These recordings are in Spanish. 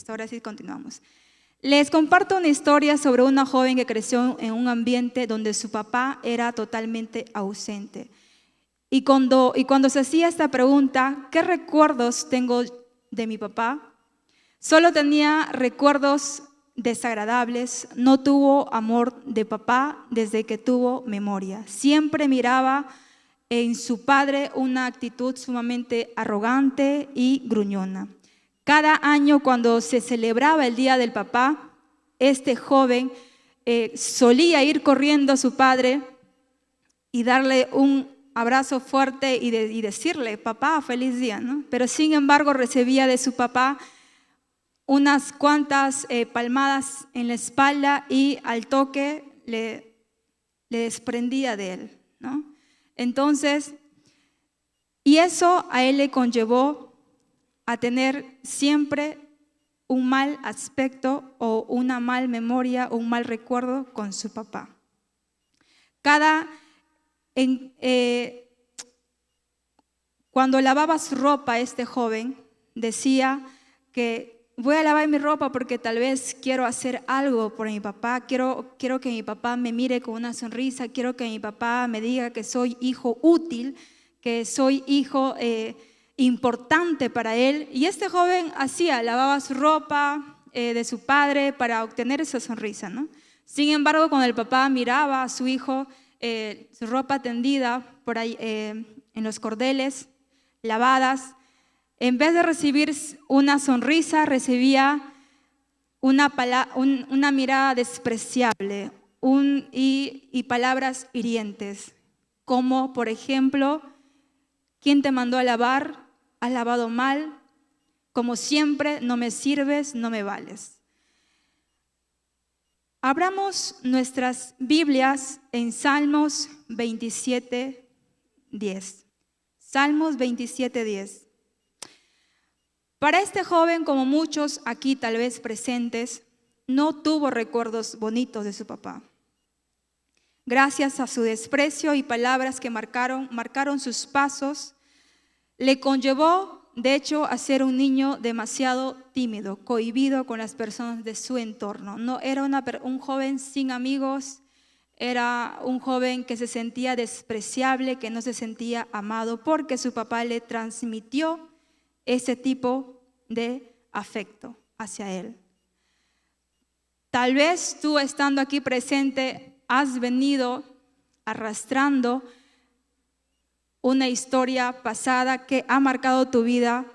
listo, ahora sí continuamos. Les comparto una historia sobre una joven que creció en un ambiente donde su papá era totalmente ausente. Y cuando se hacía esta pregunta, ¿qué recuerdos tengo de mi papá? Solo tenía recuerdos desagradables, no tuvo amor de papá desde que tuvo memoria. Siempre miraba en su padre una actitud sumamente arrogante y gruñona. Cada año cuando se celebraba el Día del Papá, este joven solía ir corriendo a su padre y darle un abrazo fuerte y decirle, papá, feliz día, ¿no? Pero sin embargo recibía de su papá unas cuantas palmadas en la espalda y al toque le desprendía de él, ¿no? Entonces, y eso a él le conllevó a tener siempre un mal aspecto o una mal memoria o un mal recuerdo con su papá. Cuando lavaba su ropa, este joven decía que voy a lavar mi ropa porque tal vez quiero hacer algo por mi papá, quiero que mi papá me mire con una sonrisa, quiero que mi papá me diga que soy hijo útil, que soy hijo importante para él. Y este joven lavaba su ropa de su padre para obtener esa sonrisa, ¿no? Sin embargo, cuando el papá miraba a su hijo, su ropa tendida por ahí en los cordeles, lavadas, en vez de recibir una sonrisa, recibía una mirada despreciable y palabras hirientes, como por ejemplo, ¿quién te mandó a lavar? Has lavado mal, como siempre, no me sirves, no me vales. Abramos nuestras Biblias en Salmos 27:10. Salmos 27:10. Para este joven, como muchos aquí tal vez presentes, no tuvo recuerdos bonitos de su papá. Gracias a su desprecio y palabras que marcaron sus pasos, le conllevó, de hecho, a ser un niño demasiado tímido, cohibido con las personas de su entorno. No era un joven sin amigos, era un joven que se sentía despreciable, que no se sentía amado, porque su papá le transmitió ese tipo de afecto hacia él. Tal vez tú estando aquí presente has venido arrastrando una historia pasada que ha marcado tu vida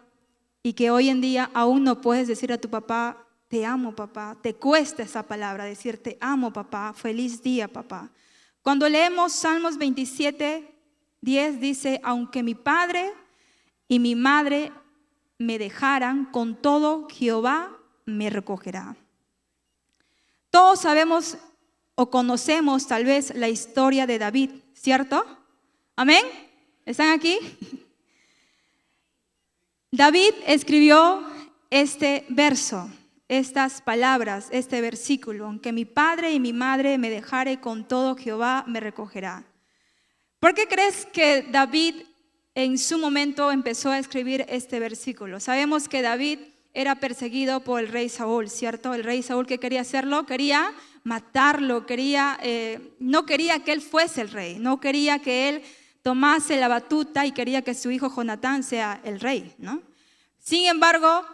y que hoy en día aún no puedes decir a tu papá, te amo papá, te cuesta esa palabra, decir te amo papá, feliz día papá. Cuando leemos Salmos 27:10 dice, aunque mi padre y mi madre me dejaran, con todo Jehová me recogerá. Todos sabemos o conocemos tal vez la historia de David, ¿cierto? ¿Amén? ¿Están aquí? David escribió este verso, estas palabras, este versículo, aunque mi padre y mi madre me dejare, con todo Jehová me recogerá. ¿Por qué crees que David en su momento empezó a escribir este versículo? Sabemos que David era perseguido por el rey Saúl, ¿cierto? El rey Saúl, ¿qué quería hacerlo? Quería matarlo, no quería que él fuese el rey, no quería que él tomase la batuta y quería que su hijo Jonatán sea el rey, ¿no? Sin embargo,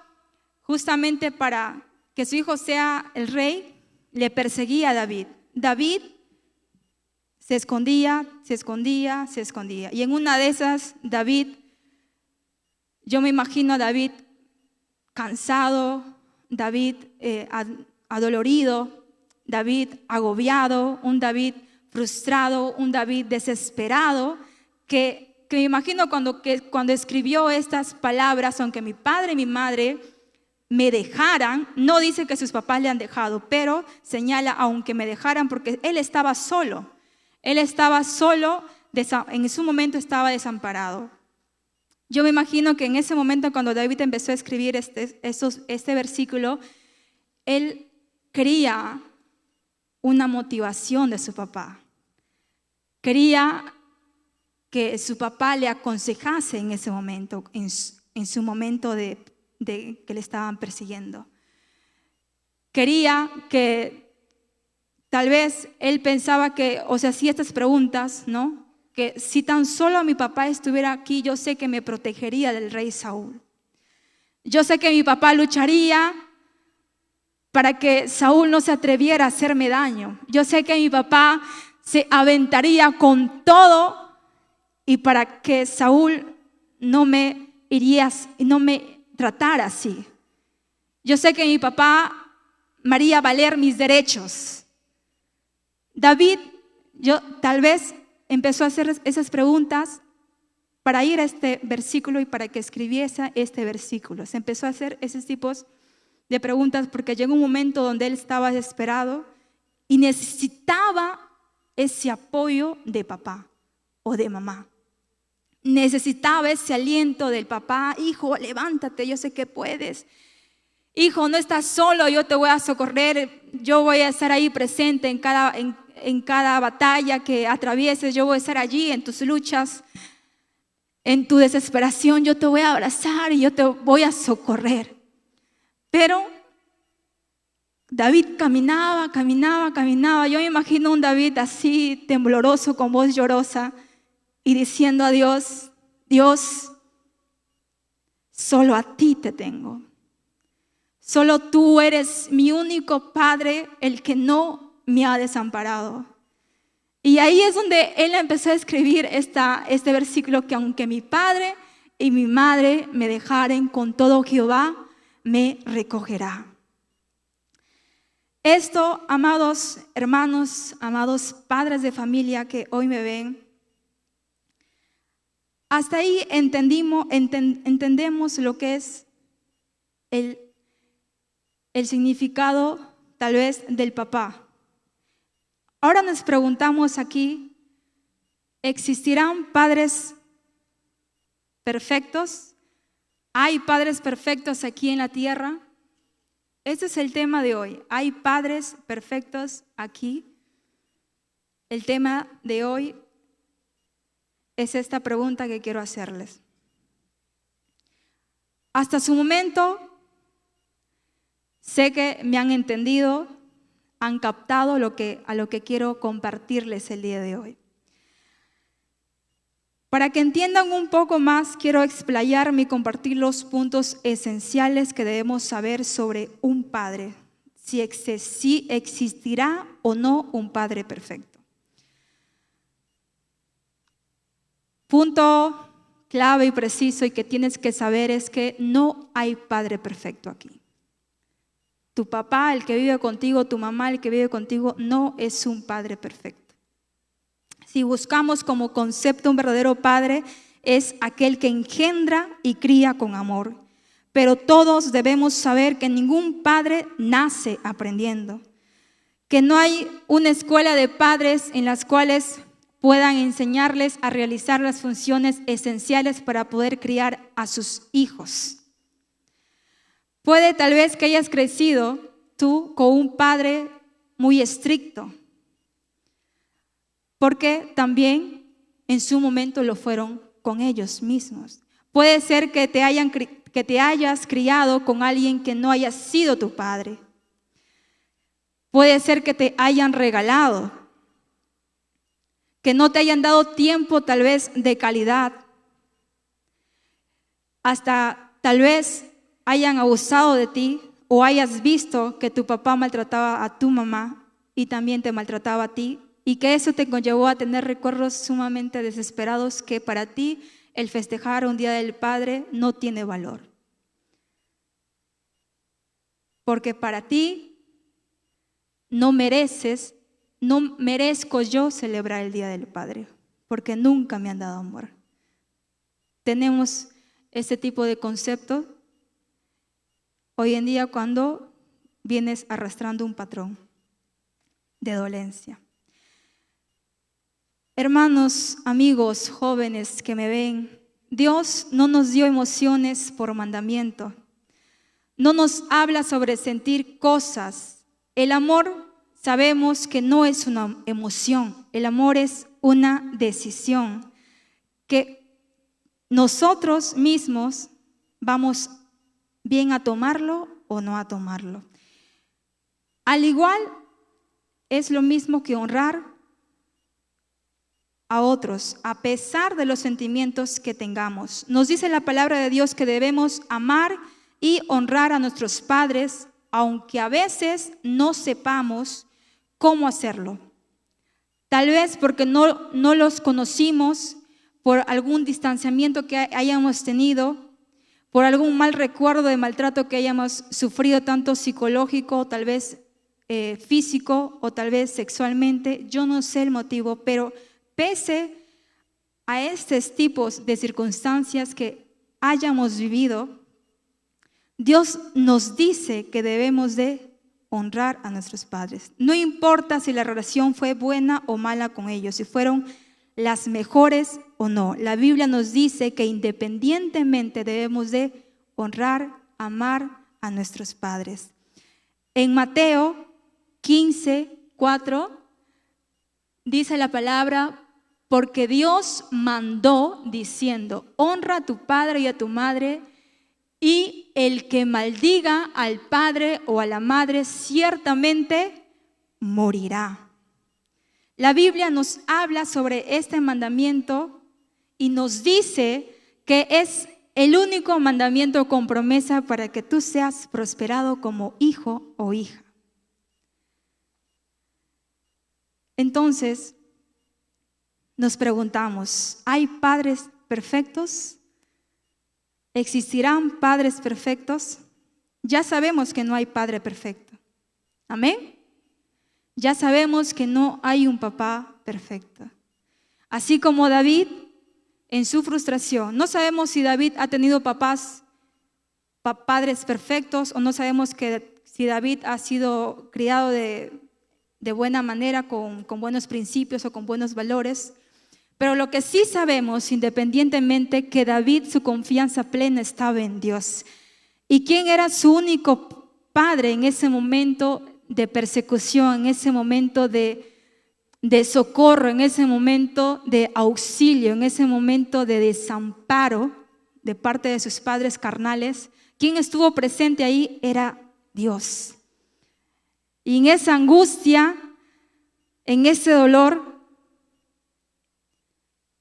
justamente para que su hijo sea el rey, le perseguía a David. David se escondía. Y en una de esas, yo me imagino a David cansado, David adolorido, David agobiado, un David frustrado, un David desesperado, que me imagino cuando escribió estas palabras, aunque mi padre y mi madre me dejaran, no dice que sus papás le han dejado, pero señala aunque me dejaran, porque él estaba solo. Él estaba solo, en su momento estaba desamparado. Yo me imagino que en ese momento cuando David empezó a escribir este versículo, él quería una motivación de su papá. Quería que su papá le aconsejase en ese momento, en su momento de que le estaban persiguiendo. quería que tal vez él pensaba que, o sea, hacía estas preguntas, ¿no? Que si tan solo mi papá estuviera aquí, yo sé que me protegería del rey Saúl. Yo sé que mi papá lucharía para que Saúl no se atreviera a hacerme daño. Yo sé que mi papá se aventaría con todo y para que Saúl no me iría y no me tratara así. Yo sé que mi papá me haría valer mis derechos. David, tal vez empezó a hacer esas preguntas para ir a este versículo y para que escribiese este versículo. Se empezó a hacer esos tipos de preguntas porque llegó un momento donde él estaba desesperado y necesitaba ese apoyo de papá o de mamá. Necesitaba ese aliento del papá. Hijo, levántate, yo sé que puedes. Hijo, no estás solo, yo te voy a socorrer. Yo voy a estar ahí presente en cada batalla que atravieses. Yo voy a estar allí en tus luchas, en tu desesperación. Yo te voy a abrazar y yo te voy a socorrer. Pero David caminaba. Yo me imagino un David así, tembloroso, con voz llorosa, y diciendo a Dios: Dios, solo a ti te tengo. Solo tú eres mi único Padre, el que no me ha desamparado. Y ahí es donde él empezó a escribir este versículo: que aunque mi padre y mi madre me dejaren, con todo Jehová me recogerá. Esto, amados hermanos, amados padres de familia que hoy me ven, hasta ahí entendemos lo que es el significado tal vez del papá. Ahora nos preguntamos aquí: ¿existirán padres perfectos? ¿Hay padres perfectos aquí en la tierra? Este es el tema de hoy. ¿Hay padres perfectos aquí? El tema de hoy es esta pregunta que quiero hacerles. Hasta su momento, sé que me han entendido, han captado a lo que quiero compartirles el día de hoy. Para que entiendan un poco más, quiero explayarme y compartir los puntos esenciales que debemos saber sobre un padre, si existirá o no un padre perfecto. Punto clave y preciso y que tienes que saber es que no hay padre perfecto aquí. Tu papá, el que vive contigo, tu mamá, el que vive contigo, no es un padre perfecto. Si buscamos como concepto un verdadero padre, es aquel que engendra y cría con amor. Pero todos debemos saber que ningún padre nace aprendiendo, que no hay una escuela de padres en las cuales puedan enseñarles a realizar las funciones esenciales para poder criar a sus hijos. Puede tal vez que hayas crecido tú con un padre muy estricto, porque también en su momento lo fueron con ellos mismos. Puede ser que te hayas criado con alguien que no haya sido tu padre. Puede ser que te hayan regalado, que no te hayan dado tiempo tal vez de calidad. Hasta tal vez hayan abusado de ti o hayas visto que tu papá maltrataba a tu mamá y también te maltrataba a ti, y que eso te conllevó a tener recuerdos sumamente desesperados, que para ti el festejar un día del padre no tiene valor. Porque para ti no merezco yo celebrar el día del padre, porque nunca me han dado amor. Tenemos este tipo de concepto hoy en día cuando vienes arrastrando un patrón de dolencia. Hermanos, amigos, jóvenes que me ven, Dios no nos dio emociones por mandamiento. No nos habla sobre sentir cosas. El amor sabemos que no es una emoción. El amor es una decisión que nosotros mismos vamos bien a tomarlo o no a tomarlo. Al igual, es lo mismo que honrar a otros, a pesar de los sentimientos que tengamos. Nos dice la palabra de Dios que debemos amar y honrar a nuestros padres, aunque a veces no sepamos cómo hacerlo. Tal vez porque no los conocimos, por algún distanciamiento que hayamos tenido, por algún mal recuerdo de maltrato que hayamos sufrido, tanto psicológico, tal vez físico o tal vez sexualmente. Yo no sé el motivo, pero pese a estos tipos de circunstancias que hayamos vivido, Dios nos dice que debemos de honrar a nuestros padres. No importa si la relación fue buena o mala con ellos, si fueron las mejores o no. La Biblia nos dice que independientemente debemos de honrar, amar a nuestros padres. En Mateo 15:4 dice la palabra: porque Dios mandó diciendo, honra a tu padre y a tu madre, y el que maldiga al padre o a la madre ciertamente morirá. La Biblia nos habla sobre este mandamiento y nos dice que es el único mandamiento con promesa para que tú seas prosperado como hijo o hija. Entonces, nos preguntamos, ¿hay padres perfectos? ¿Existirán padres perfectos? Ya sabemos que no hay padre perfecto. ¿Amén? Ya sabemos que no hay un papá perfecto. Así como David, en su frustración, no sabemos si David ha tenido padres perfectos, o no sabemos si David ha sido criado de buena manera, con buenos principios o con buenos valores. Pero lo que sí sabemos, independientemente, que David, su confianza plena estaba en Dios. ¿Y quién era su único padre en ese momento de persecución, en ese momento de socorro, en ese momento de auxilio, en ese momento de desamparo de parte de sus padres carnales? Quien estuvo presente ahí era Dios. Y en esa angustia, en ese dolor,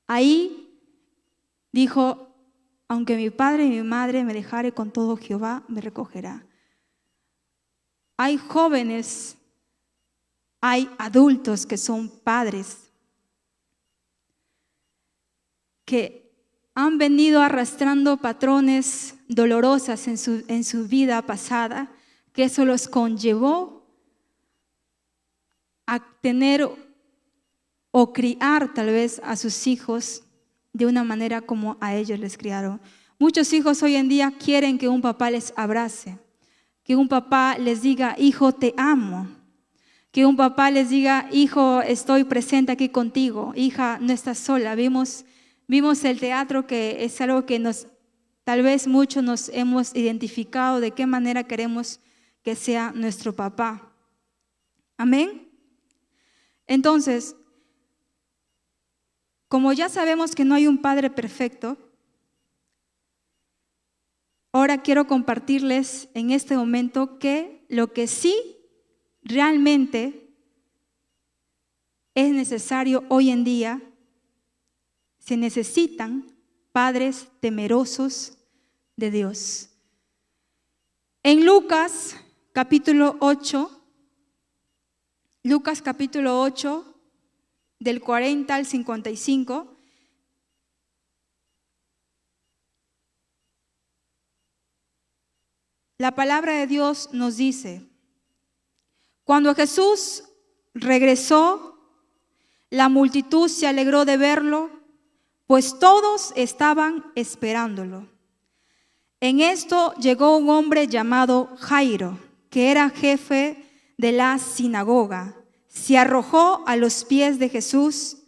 ahí dijo: aunque mi padre y mi madre me dejare, con todo Jehová me recogerá. Hay jóvenes, hay adultos que son padres, que han venido arrastrando patrones dolorosos en su vida pasada, que eso los conllevó a tener o criar tal vez a sus hijos de una manera como a ellos les criaron. Muchos hijos hoy en día quieren que un papá les abrace, que un papá les diga: hijo, te amo. Que un papá les diga: hijo, estoy presente aquí contigo. Hija, no estás sola. Vimos el teatro, que es algo que tal vez muchos nos hemos identificado de qué manera queremos que sea nuestro papá. Amén. Entonces, como ya sabemos que no hay un padre perfecto, ahora quiero compartirles en este momento que lo que sí realmente es necesario hoy en día, se necesitan padres temerosos de Dios. En Lucas capítulo 8, del 40 al 55, la palabra de Dios nos dice: cuando Jesús regresó, la multitud se alegró de verlo, pues todos estaban esperándolo. En esto llegó un hombre llamado Jairo, que era jefe de la sinagoga. Se arrojó a los pies de Jesús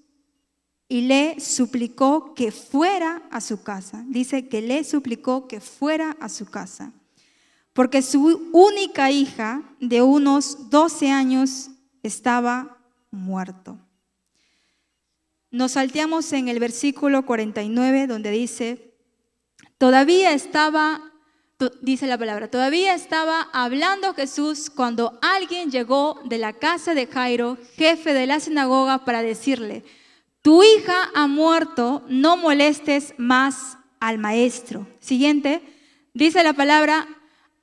y le suplicó que fuera a su casa. Dice que le suplicó que fuera a su casa, porque su única hija de unos 12 años estaba muerto. Nos salteamos en el versículo 49, donde dice: todavía estaba dice la palabra, todavía estaba hablando Jesús cuando alguien llegó de la casa de Jairo, jefe de la sinagoga, para decirle: tu hija ha muerto, no molestes más al maestro. Siguiente, dice la palabra,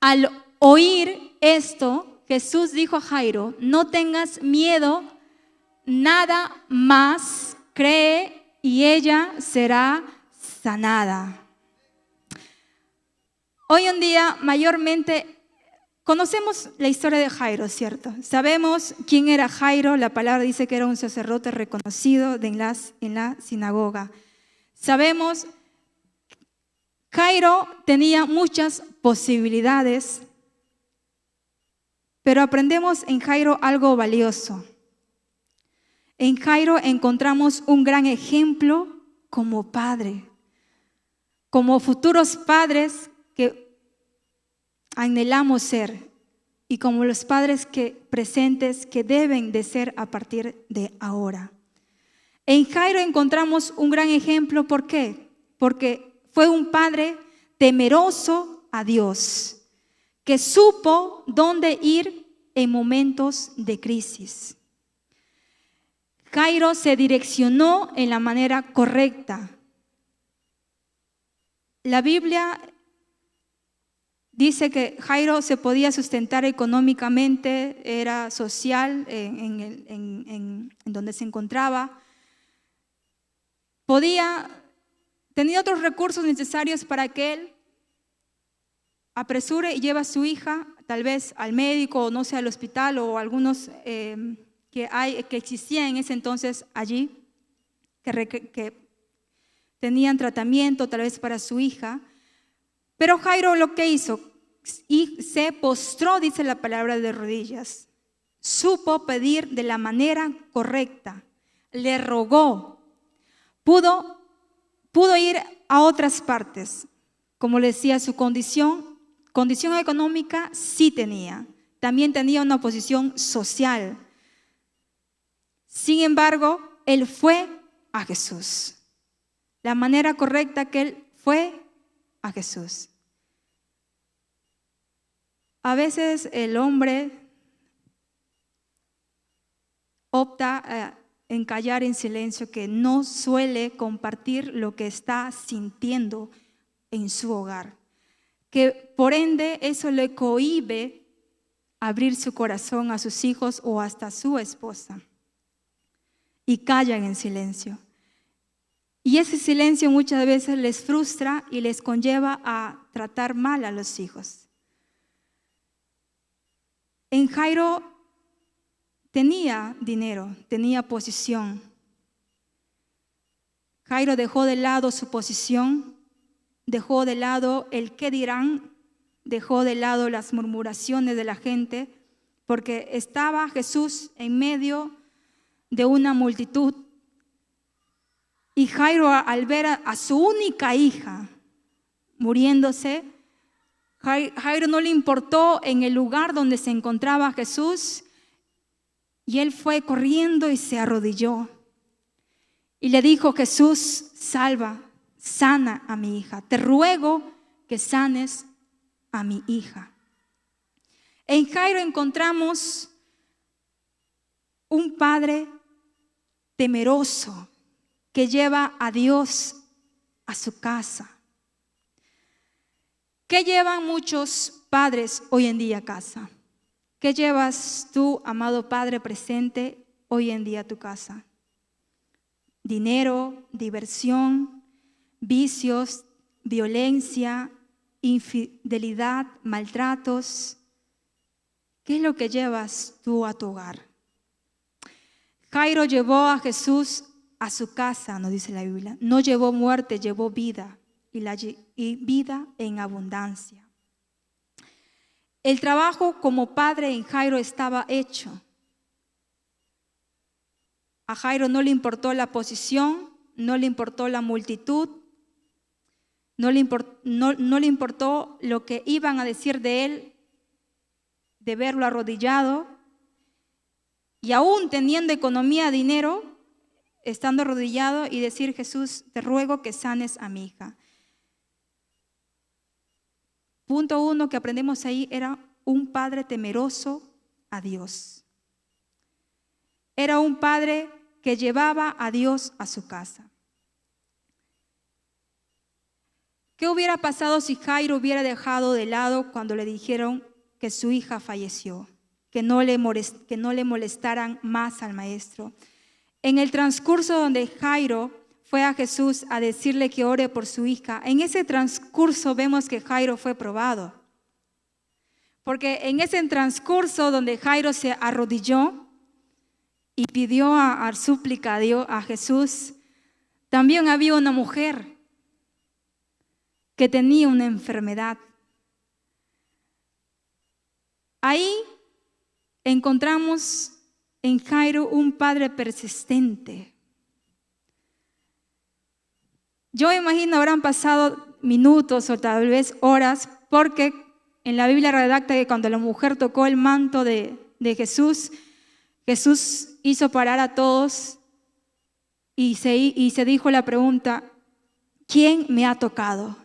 al oír esto, Jesús dijo a Jairo: no tengas miedo, nada más, cree y ella será sanada. Hoy en día mayormente conocemos la historia de Jairo, ¿cierto? Sabemos quién era Jairo. La palabra dice que era un sacerdote reconocido en la sinagoga. Sabemos, Jairo tenía muchas posibilidades, pero aprendemos en Jairo algo valioso. En Jairo encontramos un gran ejemplo como padre, como futuros padres que anhelamos ser y como los padres presentes que deben de ser a partir de ahora. En Jairo encontramos un gran ejemplo. ¿Por qué? Porque fue un padre temeroso a Dios, que supo dónde ir en momentos de crisis. Jairo se direccionó en la manera correcta. La Biblia dice que Jairo se podía sustentar económicamente, era social en donde se encontraba. Tenía otros recursos necesarios para que él apresure y lleve a su hija, tal vez al médico, o no sé, al hospital, o algunos que existían en ese entonces allí, que tenían tratamiento tal vez para su hija. Pero Jairo lo que hizo, y se postró, dice la palabra, de rodillas. Supo pedir de la manera correcta, le rogó. Pudo ir a otras partes. Como le decía, su condición económica sí tenía. También tenía una posición social. Sin embargo, él fue a Jesús. La manera correcta que él fue a Jesús. A veces el hombre opta en callar en silencio, que no suele compartir lo que está sintiendo en su hogar, que por ende eso le cohíbe abrir su corazón a sus hijos o hasta a su esposa, y callan en silencio. Y ese silencio muchas veces les frustra y les conlleva a tratar mal a los hijos. En Jairo tenía dinero, tenía posición. Jairo dejó de lado su posición, dejó de lado el qué dirán, dejó de lado las murmuraciones de la gente, porque estaba Jesús en medio de una multitud. Y Jairo, al ver a su única hija muriéndose, Jairo no le importó en el lugar donde se encontraba Jesús, y él fue corriendo y se arrodilló y le dijo: Jesús, salva, sana a mi hija, te ruego que sanes a mi hija. En Jairo encontramos un padre temeroso que lleva a Dios a su casa. ¿Qué llevan muchos padres hoy en día a casa? ¿Qué llevas tú, amado Padre presente, hoy en día a tu casa? Dinero, diversión, vicios, violencia, infidelidad, maltratos. ¿Qué es lo que llevas tú a tu hogar? Jairo llevó a Jesús a su casa, nos dice la Biblia. No llevó muerte, llevó vida, y vida en abundancia. El trabajo como padre en Jairo estaba hecho. A Jairo no le importó la posición, no le importó la multitud, no le importó lo que iban a decir de él, de verlo arrodillado, y aún teniendo economía, dinero, estando arrodillado y decir: Jesús, te ruego que sanes a mi hija. Punto 1 que aprendemos ahí era un padre temeroso a Dios. Era un padre que llevaba a Dios a su casa. ¿Qué hubiera pasado si Jairo hubiera dejado de lado cuando le dijeron que su hija falleció? Que no le molestaran más al maestro. En el transcurso donde Jairo fue a Jesús a decirle que ore por su hija, en ese transcurso vemos que Jairo fue probado. Porque en ese transcurso donde Jairo se arrodilló y pidió a súplica a Dios, a Jesús, también había una mujer que tenía una enfermedad. Ahí encontramos en Jairo un padre persistente. Yo imagino habrán pasado minutos o tal vez horas, porque en la Biblia redacta que cuando la mujer tocó el manto de Jesús, Jesús hizo parar a todos y se dijo la pregunta: ¿quién me ha tocado?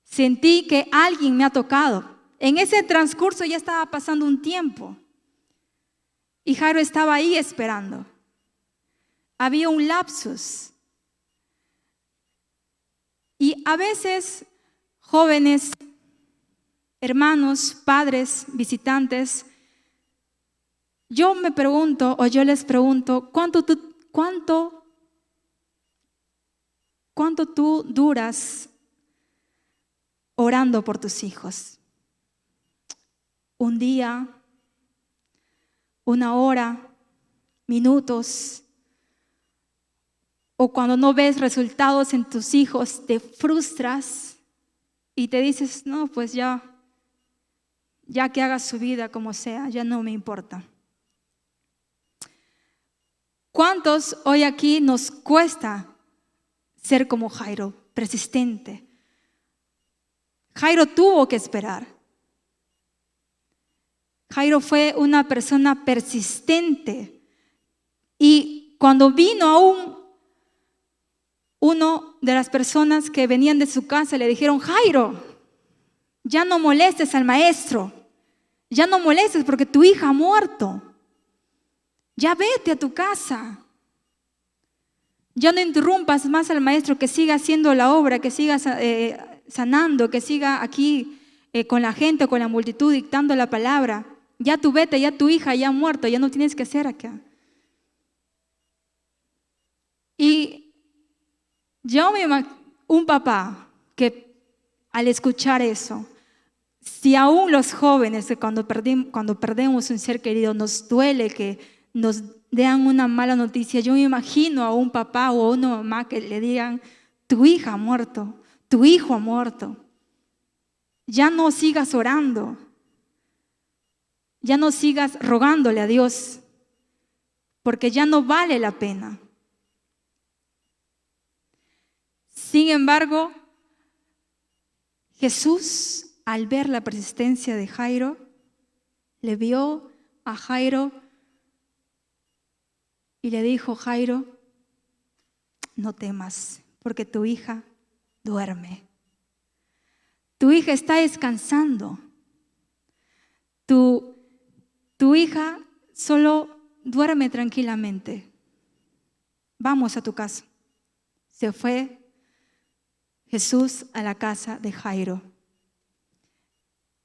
Sentí que alguien me ha tocado. En ese transcurso ya estaba pasando un tiempo y Jairo estaba ahí esperando. Había un lapsus. Y a veces, jóvenes, hermanos, padres, visitantes, yo me pregunto o yo les pregunto, ¿cuánto tú duras orando por tus hijos? ¿Un día? ¿Una hora? ¿Minutos? O cuando no ves resultados en tus hijos, te frustras y te dices, no, pues ya que haga su vida como sea, ya no me importa. ¿Cuántos hoy aquí nos cuesta ser como Jairo, persistente? Jairo tuvo que esperar. Jairo fue una persona persistente y cuando vino uno de las personas que venían de su casa le dijeron: Jairo, ya no molestes al maestro, ya no molestes porque tu hija ha muerto, ya vete a tu casa, ya no interrumpas más al maestro, que siga haciendo la obra, que siga sanando, que siga aquí con la gente, con la multitud dictando la palabra. Ya tú vete, ya tu hija ya ha muerto, ya no tienes que hacer acá. Y yo me imagino un papá que al escuchar eso, si aún los jóvenes cuando perdemos un ser querido nos duele que nos den una mala noticia, yo me imagino a un papá o a una mamá que le digan: tu hija ha muerto, tu hijo ha muerto, ya no sigas orando, ya no sigas rogándole a Dios, porque ya no vale la pena. Sin embargo, Jesús, al ver la persistencia de Jairo, le vio a Jairo y le dijo: Jairo, no temas, porque tu hija duerme. Tu hija está descansando. Tu hija solo duerme tranquilamente. Vamos a tu casa. Se fue Jesús a la casa de Jairo.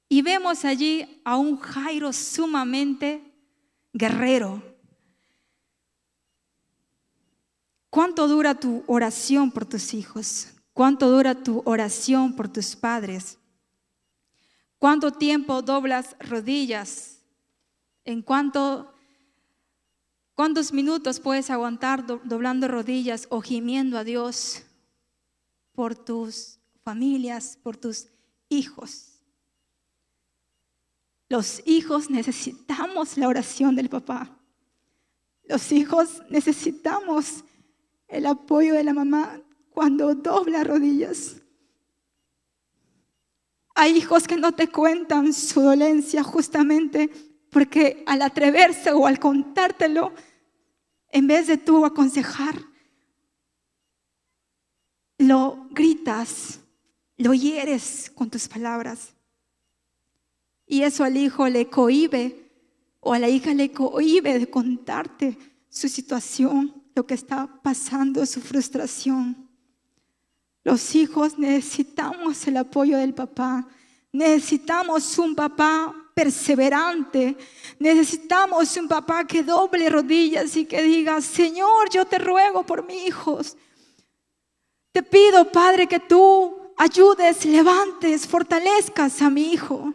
Y vemos allí a un Jairo sumamente guerrero. ¿Cuánto dura tu oración por tus hijos? ¿Cuánto dura tu oración por tus padres? ¿Cuánto tiempo doblas rodillas? ¿Cuántos minutos puedes aguantar doblando rodillas o gimiendo a Dios por tus familias, por tus hijos? Los hijos necesitamos la oración del papá. Los hijos necesitamos el apoyo de la mamá cuando dobla rodillas. Hay hijos que no te cuentan su dolencia justamente porque al atreverse o al contártelo, en vez de tú aconsejar, lo gritas, lo hieres con tus palabras. Y eso al hijo le cohíbe, o a la hija le cohíbe de contarte su situación, lo que está pasando, su frustración. Los hijos necesitamos el apoyo del papá. Necesitamos un papá perseverante. Necesitamos un papá que doble rodillas y que diga: Señor, yo te ruego por mis hijos. Te pido, Padre, que tú ayudes, levantes, fortalezcas a mi hijo.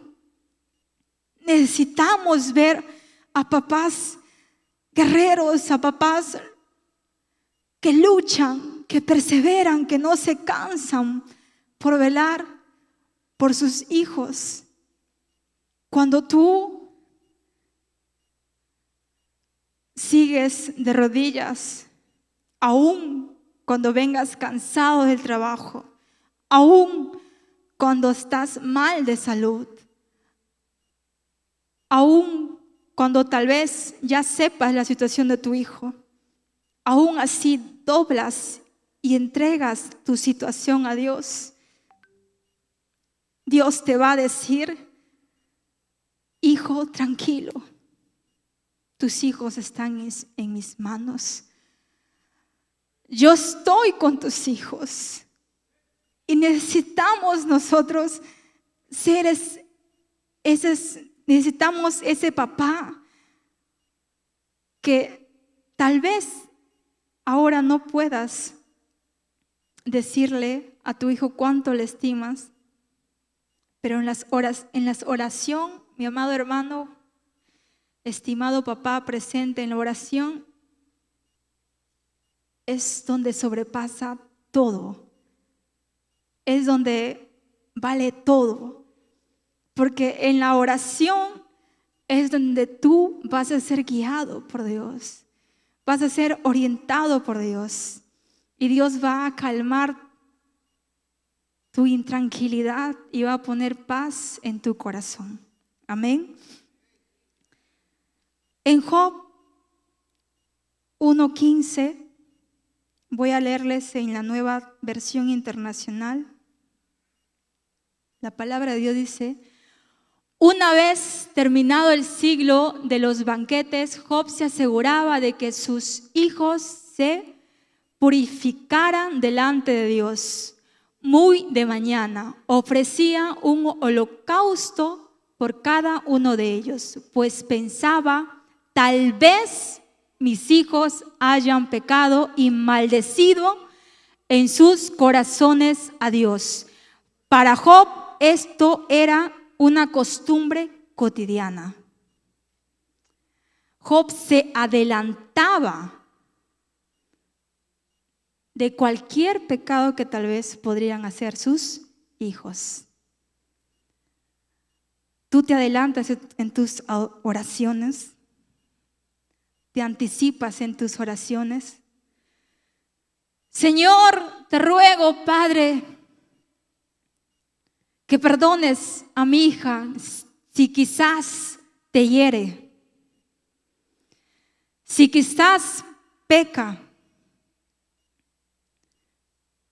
Necesitamos ver a papás guerreros, a papás que luchan, que perseveran, que no se cansan por velar por sus hijos. Cuando tú sigues de rodillas, aún cuando vengas cansado del trabajo, aún cuando estás mal de salud, aún cuando tal vez ya sepas la situación de tu hijo, aún así doblas y entregas tu situación a Dios. Dios te va a decir: hijo, tranquilo, tus hijos están en mis manos. Yo estoy con tus hijos. Y necesitamos nosotros necesitamos ese papá que tal vez ahora no puedas decirle a tu hijo cuánto le estimas, pero en las oración, mi amado hermano, estimado papá presente en la oración, es donde sobrepasa todo. Es donde vale todo. Porque en la oración es donde tú vas a ser guiado por Dios. Vas a ser orientado por Dios. Y Dios va a calmar tu intranquilidad y va a poner paz en tu corazón. Amén. En Job 1:15, voy a leerles en la Nueva Versión Internacional. La palabra de Dios dice: una vez terminado el siglo de los banquetes, Job se aseguraba de que sus hijos se purificaran delante de Dios. Muy de mañana ofrecía un holocausto por cada uno de ellos, pues pensaba: tal vez mis hijos hayan pecado y maldecido en sus corazones a Dios. Para Job esto era una costumbre cotidiana. Job se adelantaba de cualquier pecado que tal vez podrían hacer sus hijos. Tú te adelantas en tus oraciones, te anticipas en tus oraciones. Señor, te ruego, Padre, que perdones a mi hija si quizás te hiere, si quizás peca.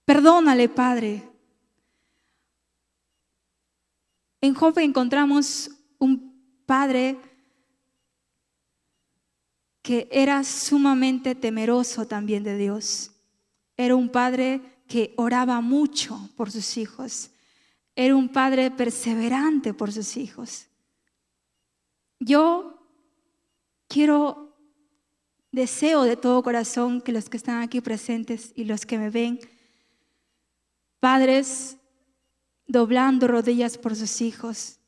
Perdónale, Padre. En Job encontramos un padre que era sumamente temeroso también de Dios. Era un padre que oraba mucho por sus hijos. Era un padre perseverante por sus hijos. Yo deseo de todo corazón que los que están aquí presentes y los que me ven, padres doblando rodillas por sus hijos.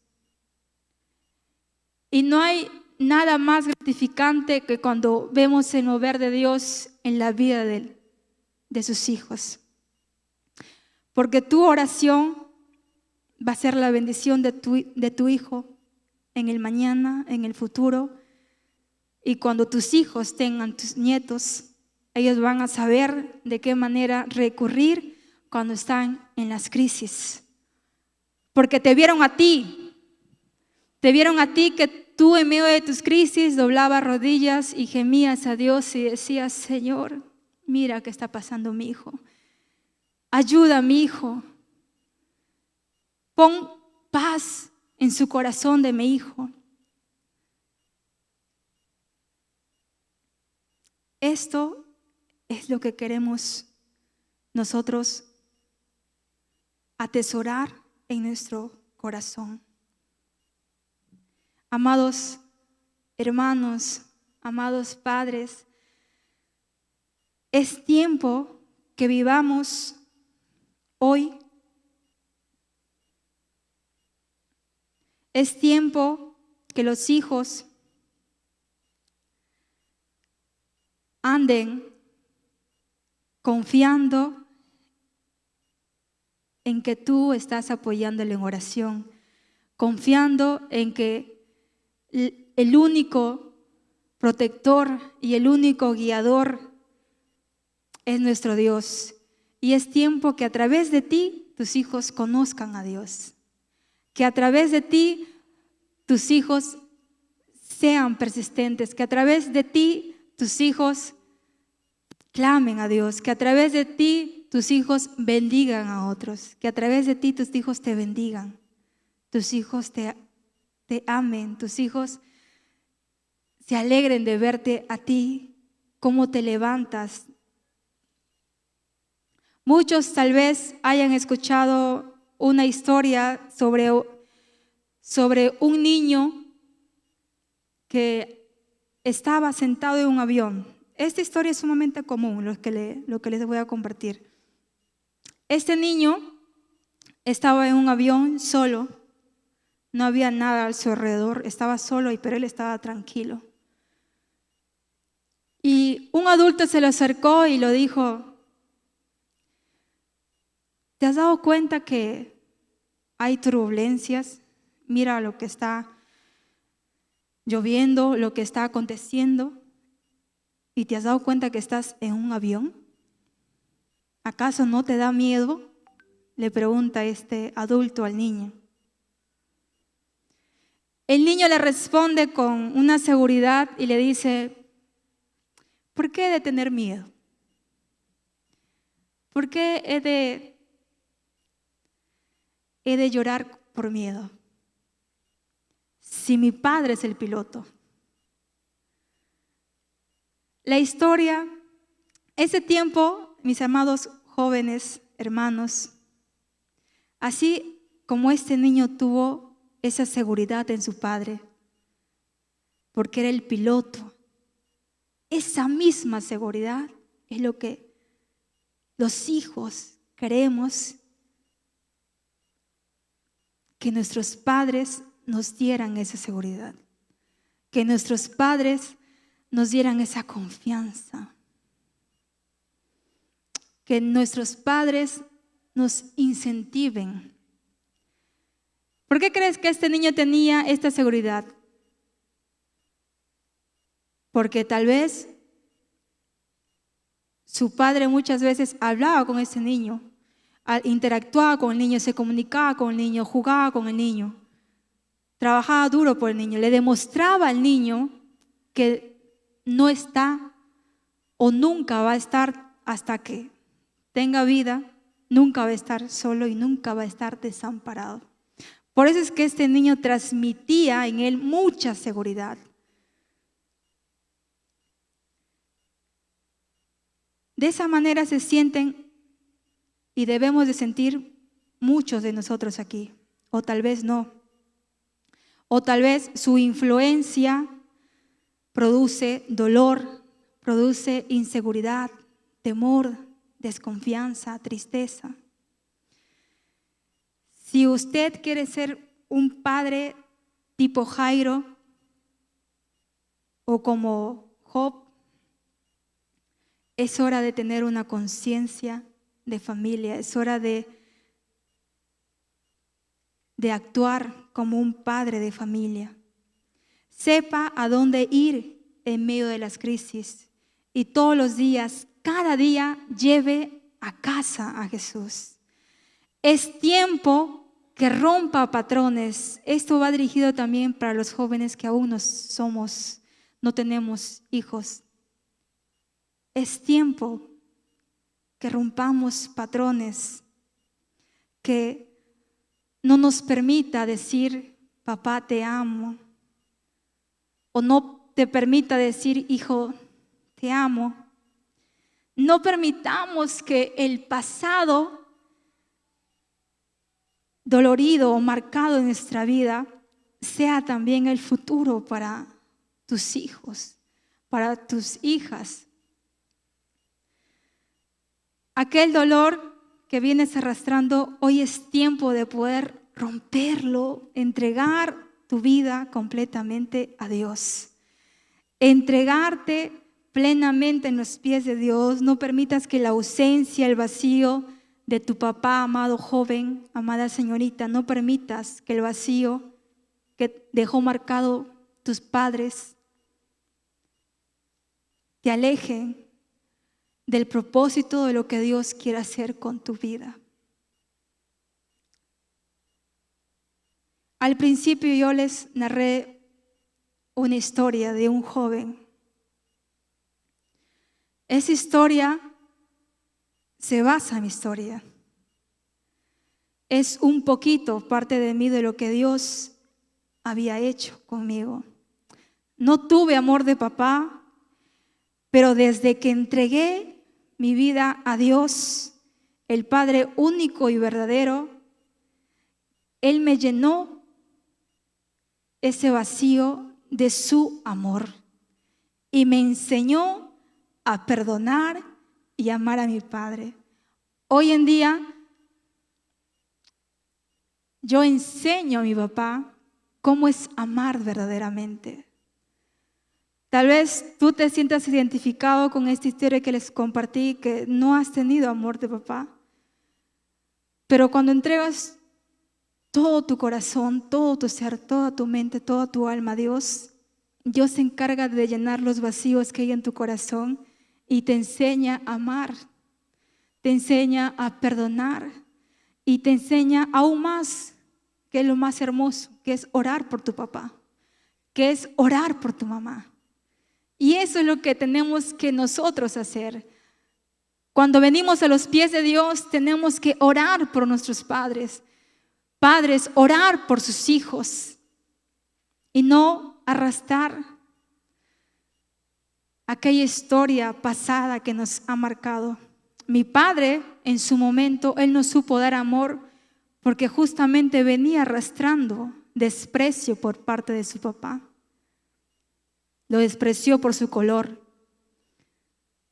Y no hay nada más gratificante que cuando vemos el mover de Dios en la vida de sus hijos. Porque tu oración va a ser la bendición de tu hijo en el mañana, en el futuro. Y cuando tus hijos tengan tus nietos, ellos van a saber de qué manera recurrir cuando están en las crisis. Porque te vieron a ti que tú en medio de tus crisis doblabas rodillas y gemías a Dios y decías: Señor, mira qué está pasando mi hijo. Ayuda a mi hijo. Pon paz en su corazón de mi hijo. Esto es lo que queremos nosotros atesorar en nuestro corazón. Amados hermanos, amados padres, es tiempo que vivamos hoy. Es tiempo que los hijos anden confiando en que tú estás apoyándole en oración, confiando en que el único protector y el único guiador es nuestro Dios. Y es tiempo que a través de ti tus hijos conozcan a Dios, que a través de ti tus hijos sean persistentes, que a través de ti tus hijos clamen a Dios, que a través de ti tus hijos bendigan a otros, que a través de ti tus hijos te bendigan, tus hijos te amen, tus hijos se alegren de verte a ti, cómo te levantas. Muchos tal vez hayan escuchado una historia sobre un niño que estaba sentado en un avión. Esta historia es sumamente común, lo que les voy a compartir. Este niño estaba en un avión solo, no había nada a su alrededor, estaba solo, pero él estaba tranquilo. Y un adulto se le acercó y lo dijo: ¿te has dado cuenta que hay turbulencias? Mira lo que está lloviendo, lo que está aconteciendo. ¿Y te has dado cuenta que estás en un avión? ¿Acaso no te da miedo?, le pregunta este adulto al niño. El niño le responde con una seguridad y le dice: ¿por qué he de tener miedo? ¿Por qué he de llorar por miedo? Si mi padre es el piloto. La historia, ese tiempo, mis amados jóvenes hermanos, así como este niño tuvo esa seguridad en su padre, porque era el piloto, esa misma seguridad es lo que los hijos queremos que nuestros padres nos dieran esa seguridad, que nuestros padres nos dieran esa confianza, que nuestros padres nos incentiven. ¿Por qué crees que este niño tenía esta seguridad? Porque tal vez su padre muchas veces hablaba con ese niño, interactuaba con el niño, se comunicaba con el niño, jugaba con el niño, trabajaba duro por el niño, le demostraba al niño que no está o nunca va a estar hasta que tenga vida, nunca va a estar solo y nunca va a estar desamparado. Por eso es que este niño transmitía en él mucha seguridad. De esa manera se sienten y debemos de sentir muchos de nosotros aquí, o tal vez no. O tal vez su influencia produce dolor, produce inseguridad, temor, desconfianza, tristeza. Si usted quiere ser un padre tipo Jairo o como Job, es hora de tener una conciencia de familia, es hora de actuar como un padre de familia. Sepa a dónde ir en medio de las crisis y todos los días, cada día, lleve a casa a Jesús. Es tiempo que rompa patrones. Esto va dirigido también para los jóvenes que aún no tenemos hijos. Es tiempo que rompamos patrones, que no nos permita decir, papá, te amo. O no te permita decir, hijo, te amo. No permitamos que el pasado dolorido o marcado en nuestra vida sea también el futuro para tus hijos, para tus hijas. Aquel dolor que vienes arrastrando, hoy es tiempo de poder romperlo, entregar tu vida completamente a Dios. Entregarte plenamente en los pies de Dios. No permitas que la ausencia, el vacío de tu papá, amado joven, amada señorita, no permitas que el vacío que dejó marcado tus padres te alejen del propósito de lo que Dios quiere hacer con tu vida. Al principio yo les narré una historia de un joven. Esa historia se basa en mi historia. Es un poquito parte de mí, de lo que Dios había hecho conmigo. No tuve amor de papá, pero desde que entregué mi vida a Dios, el Padre único y verdadero, Él me llenó ese vacío de su amor y me enseñó a perdonar y amar a mi Padre. Hoy en día yo enseño a mi papá cómo es amar verdaderamente. Tal vez tú te sientas identificado con esta historia que les compartí, que no has tenido amor de papá, pero cuando entregas todo tu corazón, todo tu ser, toda tu mente, toda tu alma a Dios, Dios se encarga de llenar los vacíos que hay en tu corazón y te enseña a amar, te enseña a perdonar y te enseña aún más, que es lo más hermoso, que es orar por tu papá, que es orar por tu mamá. Y eso es lo que tenemos que nosotros hacer. Cuando venimos a los pies de Dios, tenemos que orar por nuestros padres. Padres, orar por sus hijos y no arrastrar aquella historia pasada que nos ha marcado. Mi padre, en su momento, él no supo dar amor porque justamente venía arrastrando desprecio por parte de su papá. Lo despreció por su color,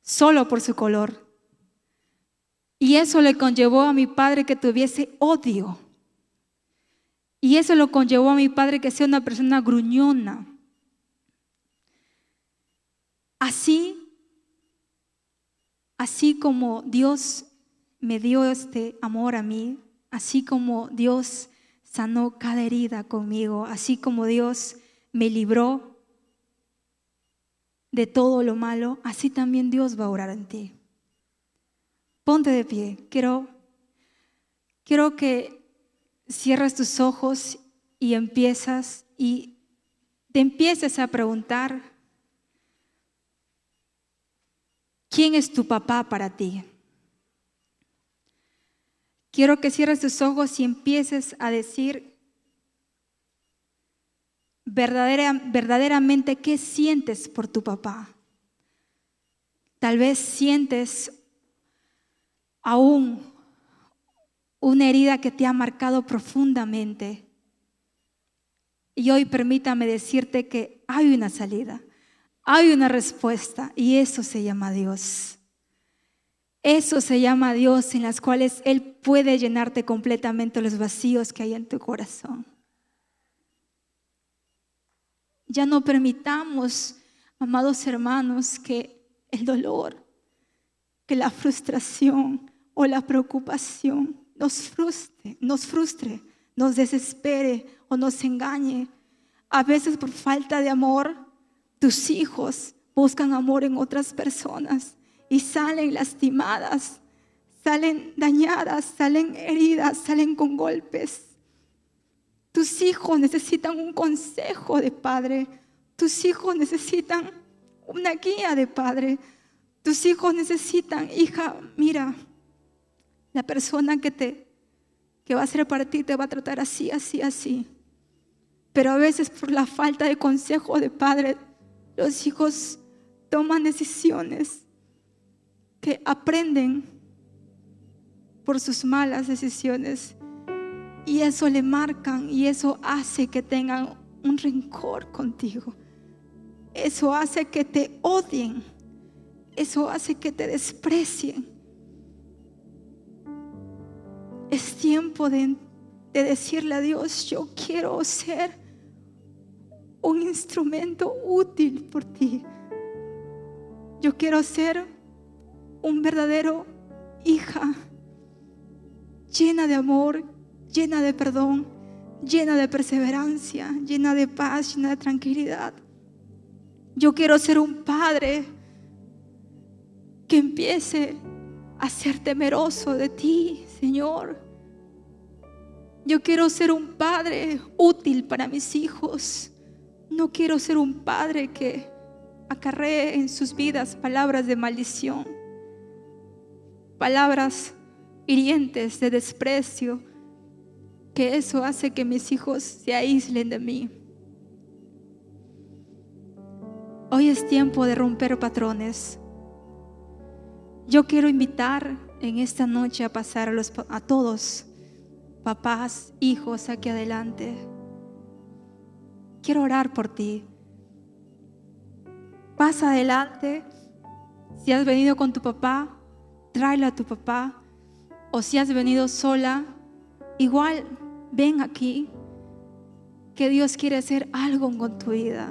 solo por su color. Y eso le conllevó a mi padre que tuviese odio. Y eso lo conllevó a mi padre que sea una persona gruñona. Así como Dios me dio este amor a mí, así como Dios sanó cada herida conmigo, así como Dios me libró de todo lo malo, así también Dios va a orar en ti. Ponte de pie. Quiero que cierras tus ojos y te empieces a preguntar, ¿quién es tu papá para ti? Quiero que cierres tus ojos y empieces a decir verdaderamente qué sientes por tu papá. Tal vez sientes aún una herida que te ha marcado profundamente. Y hoy permítame decirte que hay una salida, hay una respuesta, y eso se llama Dios. Eso se llama Dios, en las cuales Él puede llenarte completamente los vacíos que hay en tu corazón. Ya no permitamos, amados hermanos, que el dolor, que la frustración o la preocupación nos frustre, nos desespere o nos engañe. A veces por falta de amor, tus hijos buscan amor en otras personas y salen lastimadas, salen dañadas, salen heridas, salen con golpes. Tus hijos necesitan un consejo de padre. Tus hijos necesitan una guía de padre. Tus hijos necesitan, hija, mira, la persona que que va a ser para ti te va a tratar así, así, así. Pero a veces por la falta de consejo de padre, los hijos toman decisiones que aprenden por sus malas decisiones. Y eso le marcan y eso hace que tengan un rencor contigo. Eso hace que te odien. Eso hace que te desprecien. Es tiempo de decirle a Dios: yo quiero ser un instrumento útil por ti. Yo quiero ser un verdadero hija, llena de amor, llena de perdón, llena de perseverancia, llena de paz, llena de tranquilidad. Yo quiero ser un padre que empiece a ser temeroso de ti, Señor. Yo quiero ser un padre útil para mis hijos. No quiero ser un padre que acarree en sus vidas palabras de maldición, palabras hirientes de desprecio, que eso hace que mis hijos se aíslen de mí. Hoy es tiempo de romper patrones. Yo quiero invitar en esta noche a pasar a todos, papás, hijos, aquí adelante. Quiero orar por ti. Pasa adelante. Si has venido con tu papá, tráelo a tu papá. O si has venido sola, igual ven aquí, que Dios quiere hacer algo con tu vida.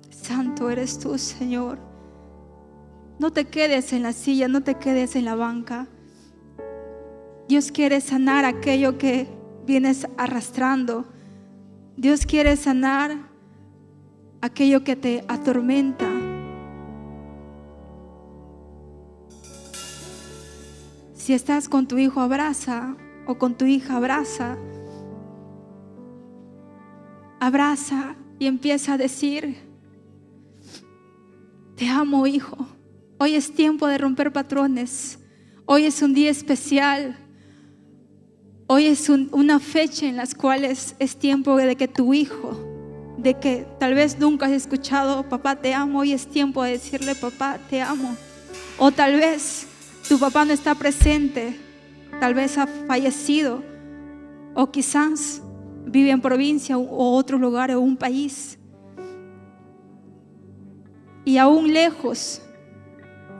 Santo eres tú, Señor. No te quedes en la silla, no te quedes en la banca. Dios quiere sanar aquello que vienes arrastrando. Dios quiere sanar aquello que te atormenta. Si estás con tu hijo, abraza, o con tu hija, abraza. Abraza y empieza a decir: te amo, hijo. Hoy es tiempo de romper patrones. Hoy es un día especial. Hoy es una fecha en las cuales es tiempo de que tu hijo, de que tal vez nunca has escuchado: papá, te amo. Hoy es tiempo de decirle: papá, te amo. O tal vez tu papá no está presente, tal vez ha fallecido, o quizás vive en provincia o otro lugar o un país, y aún lejos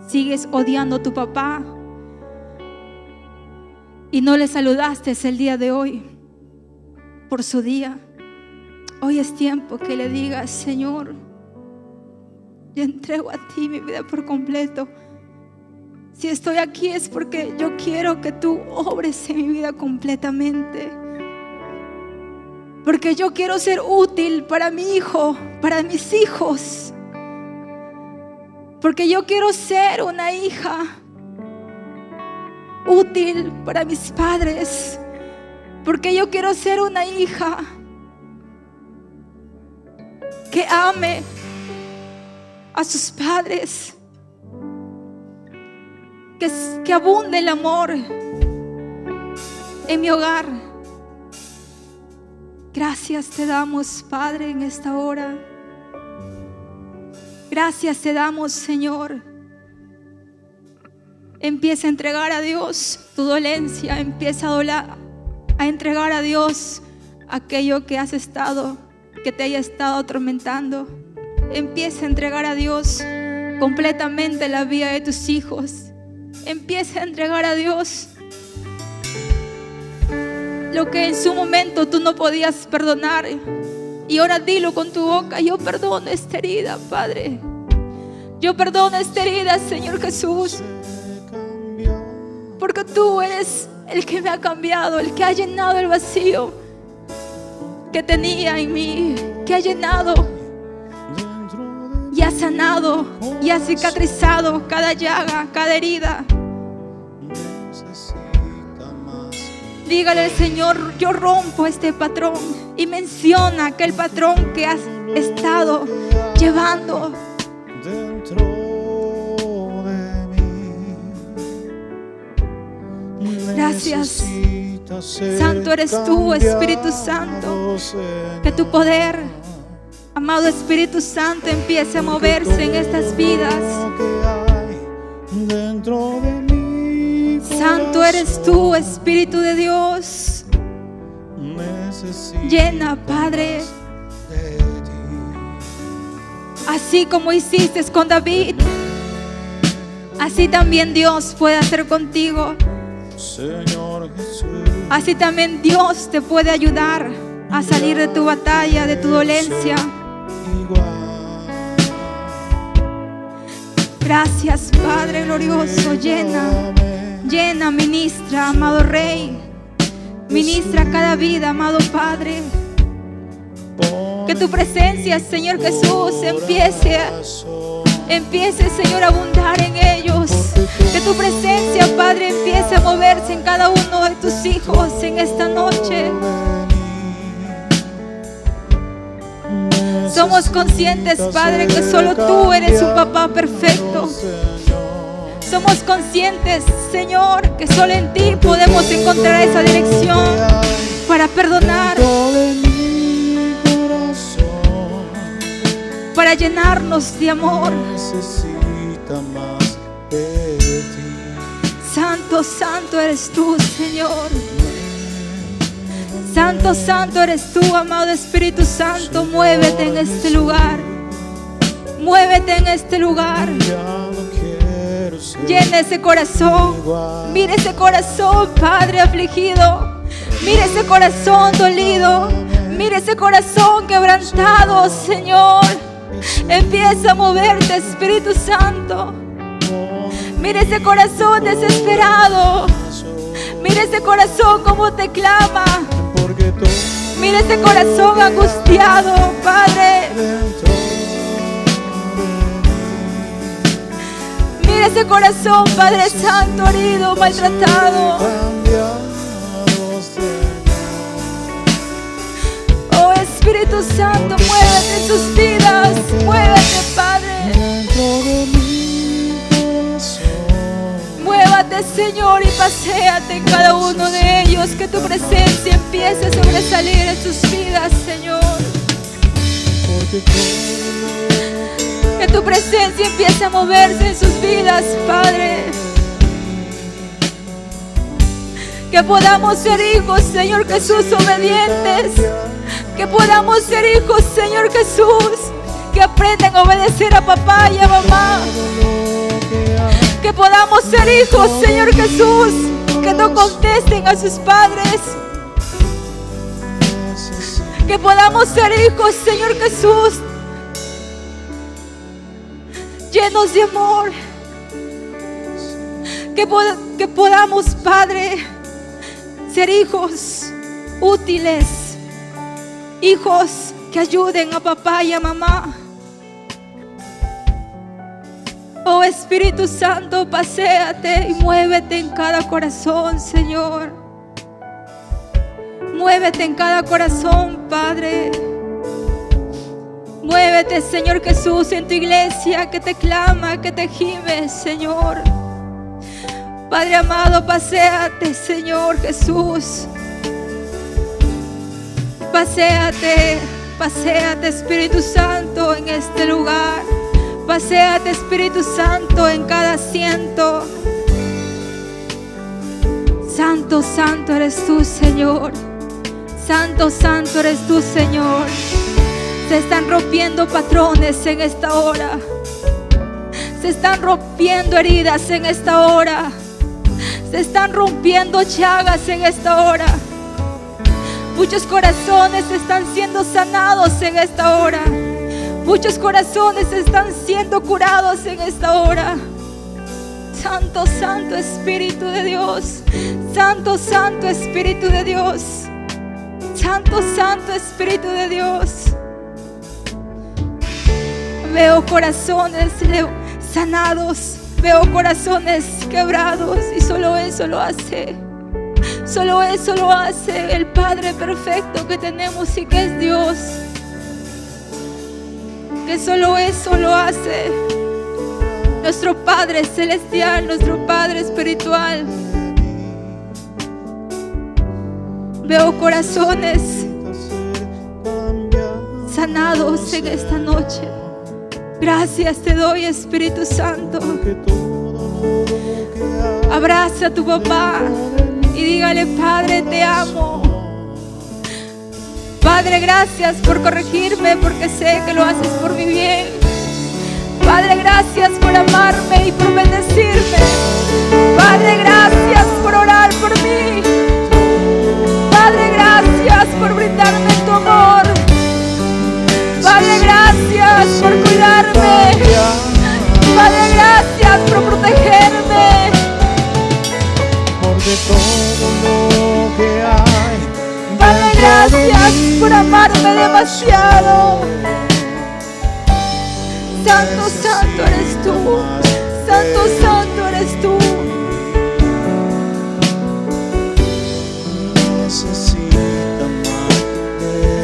sigues odiando a tu papá y no le saludaste el día de hoy por su día. Hoy es tiempo que le digas: Señor, yo entrego a ti mi vida por completo. Si estoy aquí es porque yo quiero que tú obres en mi vida completamente, porque yo quiero ser útil para mi hijo, para mis hijos, porque yo quiero ser una hija útil para mis padres, porque yo quiero ser una hija que ame a sus padres, que abunde el amor en mi hogar. Gracias te damos, Padre, en esta hora. Gracias te damos, Señor. Empieza a entregar a Dios tu dolencia. Empieza a entregar a Dios aquello que que te haya estado atormentando. Empieza a entregar a Dios completamente la vida de tus hijos. Empieza a entregar a Dios lo que en su momento tú no podías perdonar. Y ahora dilo con tu boca: yo perdono esta herida, Padre. Yo perdono esta herida, Señor Jesús. Porque tú eres el que me ha cambiado, el que ha llenado el vacío que tenía en mí, que ha llenado y ha sanado y ha cicatrizado cada llaga, cada herida. Dígale al Señor: yo rompo este patrón, y menciona aquel patrón que has estado llevando dentro de mí. Gracias. Santo eres tú, Espíritu Santo. Que tu poder, amado Espíritu Santo, empiece a moverse en estas vidas. Santo eres tú, Espíritu de Dios. Llena, Padre. Así como hiciste con David, así también Dios puede hacer contigo. Así también Dios te puede ayudar a salir de tu batalla, de tu dolencia. Gracias, Padre glorioso. Llena, llena, ministra, amado Rey. Ministra cada vida, amado Padre. Que tu presencia, Señor Jesús, empiece, Señor, a abundar en ellos. Que tu presencia, Padre, empiece a moverse en cada uno de tus hijos en esta noche. Somos conscientes, Padre, que solo tú eres un papá perfecto. Somos conscientes, Señor, que solo en ti podemos encontrar esa dirección para perdonar, para llenarnos de amor. Santo, santo eres tú, Señor. Santo, santo eres tú, amado Espíritu Santo. Muévete en este lugar. Muévete en este lugar. Llena ese corazón. Mira ese corazón, Padre, afligido. Mira ese corazón dolido. Mira ese corazón quebrantado, Señor. Empieza a moverte, Espíritu Santo. Mira ese corazón desesperado. Mira ese corazón como te clama. Mira ese corazón angustiado, Padre. Mira ese corazón, Padre Santo, herido, maltratado. Oh Espíritu Santo, muévete en sus vidas. Muévete, Padre. Muévate, Señor, y paséate en cada uno de ellos. Que tu presencia empiece a sobresalir en sus vidas, Señor. Que tu presencia empiece a moverse en sus vidas, Padre. Que podamos ser hijos, Señor Jesús, obedientes. Que podamos ser hijos, Señor Jesús, que aprendan a obedecer a papá y a mamá. Que podamos ser hijos, Señor Jesús, que no contesten a sus padres. Que podamos ser hijos, Señor Jesús, llenos de amor. Que podamos, Padre, ser hijos útiles. Hijos que ayuden a papá y a mamá. Oh Espíritu Santo, paséate y muévete en cada corazón, Señor. Muévete en cada corazón, Padre. Muévete, Señor Jesús, en tu iglesia que te clama, que te gime, Señor. Padre amado, paséate, Señor Jesús. Paséate, paséate, Espíritu Santo, en este lugar. Paséate, Espíritu Santo, en cada asiento. Santo, santo eres tú, Señor. Santo, santo eres tú, Señor. Se están rompiendo patrones en esta hora. Se están rompiendo heridas en esta hora. Se están rompiendo llagas en esta hora. Muchos corazones están siendo sanados en esta hora. Muchos corazones están siendo curados en esta hora. Santo, santo Espíritu de Dios. Santo, santo Espíritu de Dios. Santo, santo Espíritu de Dios. Veo corazones sanados. Veo corazones quebrados. Y solo eso lo hace. Solo eso lo hace el Padre perfecto que tenemos y que es Dios. Que solo eso lo hace nuestro Padre celestial, nuestro Padre espiritual. Veo corazones sanados en esta noche. Gracias te doy, Espíritu Santo. Abraza a tu papá y dígale: Padre, te amo. Padre, gracias por corregirme, porque sé que lo haces por mi bien. Padre, gracias por amarme y por bendecirme. Padre, gracias por orar por mí. Padre, gracias por brindarme tu amor. Padre, gracias por cuidarme. Padre, gracias por protegerme. De todo lo que hay. Padre, gracias por amarme demasiado. Santo, santo eres tú. Santo, santo eres tú.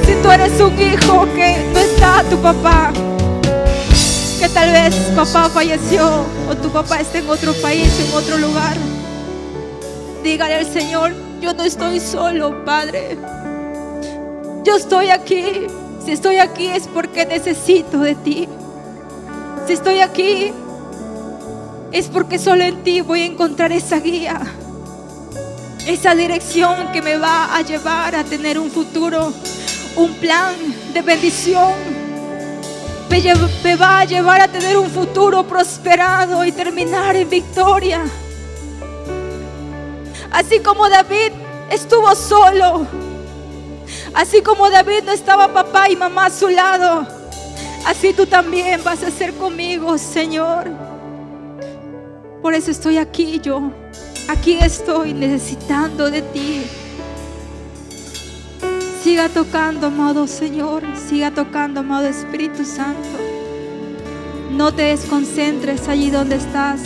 Si tú eres un hijo que no está tu papá, que tal vez papá falleció o tu papá está en otro país, en otro lugar, dígale al Señor: yo no estoy solo, Padre. Yo estoy aquí. Si estoy aquí es porque necesito de ti. Si estoy aquí es porque solo en ti voy a encontrar esa guía, esa dirección que me va a llevar a tener un futuro, un plan de bendición. Me va a llevar a tener un futuro prosperado y terminar en victoria. Así como David estuvo solo, así como David no estaba papá y mamá a su lado, así tú también vas a ser conmigo, Señor. Por eso estoy aquí yo. Aquí estoy necesitando de ti. Siga tocando, amado Señor. Siga tocando, amado Espíritu Santo. No te desconcentres allí donde estás.